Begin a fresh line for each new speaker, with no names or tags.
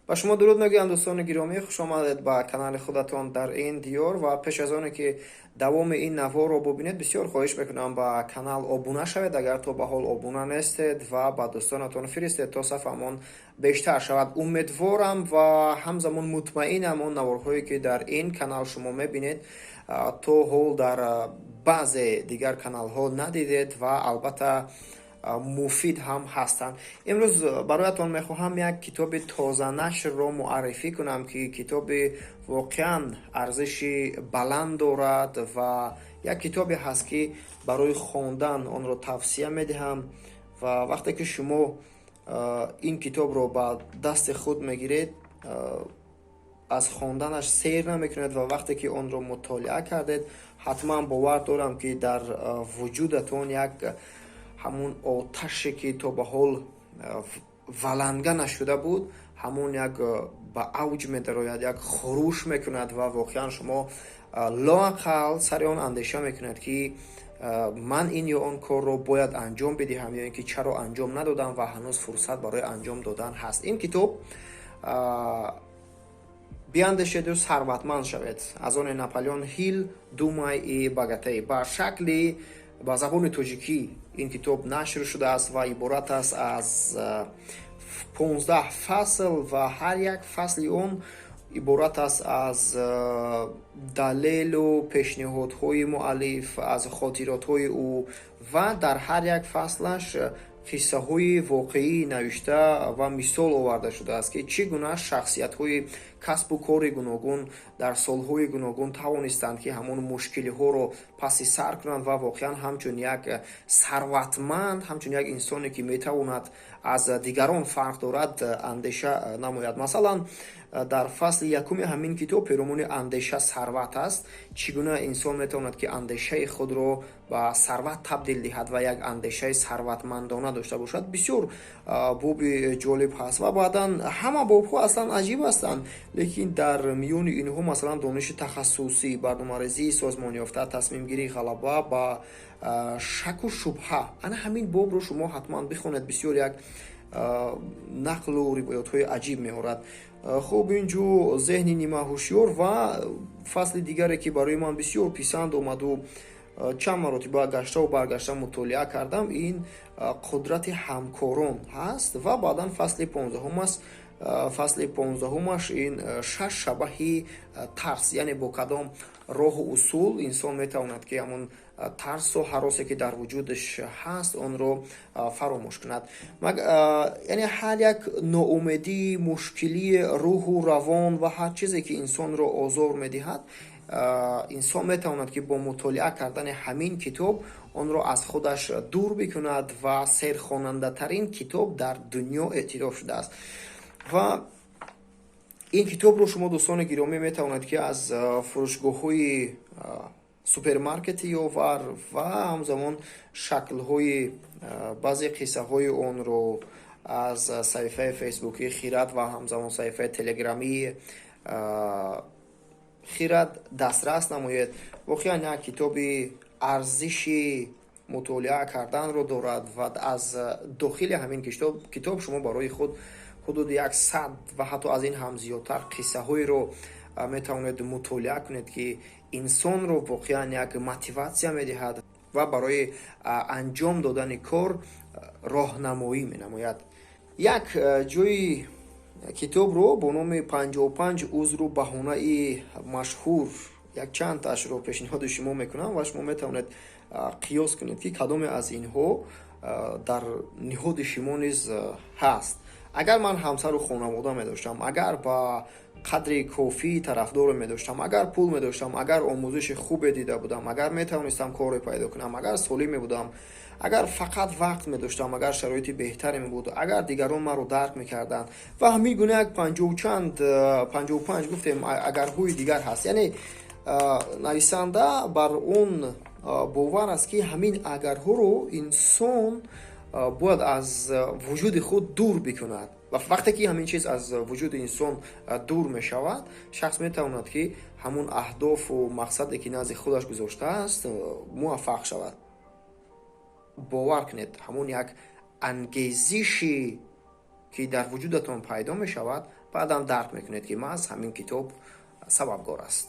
با شما درود میگویم دوستان گرامی، خوش آمدید با کانال خودتان در این دیار. و پیش از آنکه که دوام این نوار رو ببینید بسیار خواهش میکنم با کانال ابونه شوید اگر تو به حال ابونه نیستید و با دوستانتان فرستید تا صفحمون بیشتر شود. امیدوارم و همزمان مطمئنم اون نوارهایی که در این کانال شما میبینید تو حال در بعضی دیگر کانال ها ندیدید و البته مفید هم هستند. امروز برایتان میخواهم یک کتاب تازه نشر را معرفی کنم که کتاب واقعا ارزش بلند دارد و یک کتابی هست که برای خواندن آن را توصیه میدهم. و وقتی که شما این کتاب را با دست خود میگیرید از خواندنش سیر نمیکنید و وقتی که آن را مطالعه کردید حتما باور دارم که در وجودتون یک همون آتشی که تا به حال ولنگه نشده بود همون یک به اوج می درآید، یک خروش میکند و واقعا شما لااقل سر آن اندیشه میکند که من این یا آن کار رو باید انجام بدهم یا اینکه چرا انجام ندادم و هنوز فرصت برای انجام دادن هست. این کتاب بیاندیشید و ثروتمند شوید از آن ناپلیون هیل دومای باگاتی. با شکل با زبان تاجیکی این کتاب نشر شده است و عبارت است از 15 فصل و هر یک فصل اون عبارت است از دلیل و پیشنهادهای مؤلف، از خاطراتهای او و در هر یک فصلش قصه های واقعی نوشته و مثال آورده شده است که چگونه شخصیت های کسب و کار گوناگون در سالهای گوناگون توانستند که همون مشکلی ها رو پس سر کنند و واقعا همچون یک ثروتمند، همچون یک انسانی که میتواند از دیگران فرق دارد اندیشه نماید. مثلا در فصل یکم همین کتاب پیرامون اندیشه ثروت است، چگونه انسان میتواند که اندیشه خود رو به ثروت تبدیل دهد و یک اندیشه ثروتمندانه داشته باشد. بسیار باب جالب هست و بعدا همه باب ها اصلا عجیب هستند، لیکن در میون اینها مثلا دانش تخصصی، برنامه‌ریزی سازمانی یافته، تصمیم گیری، غلبه با شک و شبهه، انا همین باب رو شما حتما بخونید. بسیار یک نقل و روایت های عجیب می‌آورد. خب اینجا ذهنی نیمه هوشیار و فصل دیگری که برای من بسیار پسند آمد و چند مرتبه گشته و برگشته مطالعه کردم این قدرت همکاران هست و بعدا فصل 15 است. فصل 15 این 6 شبه ترس، یعنی با کدام راه و اصول انسان میتواند که همون ترس و هراسی که در وجودش هست آن رو فراموش کند. یعنی هر یک ناامیدی، مشکلی روح و روان و هر چیزی که انسان رو آزار میدهد انسان میتواند که با مطالعه کردن همین کتاب آن را از خودش دور بکند و سیرخواننده ترین کتاب در دنیا اعتراف شده است. و این کتاب رو شما دوستان گرامی میتواند که از فروشگاه های سوپرمارکتی آور و همزمان شکل های بعضی قصه های اون رو از صفحه فیسبوکی خیرات و همزمان صفحه تلگرامی خیرات دسترس نماید. واقعا یک کتاب ارزش مطالعه کردن رو دارد و از داخل همین کتاب شما برای خود حدود 100 و حتی از این هم زیادتر قصه های رو میتوانید مطالعه کنید که انسان رو واقعا یک موتیواسیون میدهد و برای انجام دادن کار راهنمایی مینماید. یک جای کتاب رو با نام 55 عذر و بهانه مشهور یک چند تاش رو پیشنهاد شما میکنم و شما میتوانید قیاس کنید که کدام از اینها در نهاد شما نیز هست. اگر من همسر و خانواده می داشتم، اگر با قدر کافی طرفدار می داشتم، اگر پول می داشتم، اگر آموزش خوب دیده بودم، اگر می توانستم کار پیدا کنم، اگر سالم بودم، اگر فقط وقت می داشتم، اگر شرایط بهتری می بود، اگر دیگران ما رو درک می کردن و همین گونه یک 55 گفتیم اگر هوی دیگر هست. یعنی نویسنده بر اون باور است که همین اگرها رو انسان باید از وجود خود دور بکند و وقتی که همین چیز از وجود انسان دور می شود شخص می تواند که همون اهداف و مقصدی که نزد خودش گذاشته است موفق شود. باور کنید همون یک انگیزشی که در وجودتان پیدا می شود баъдам дарк мекунед ки маҳз ҳамин китоб сабабгор аст.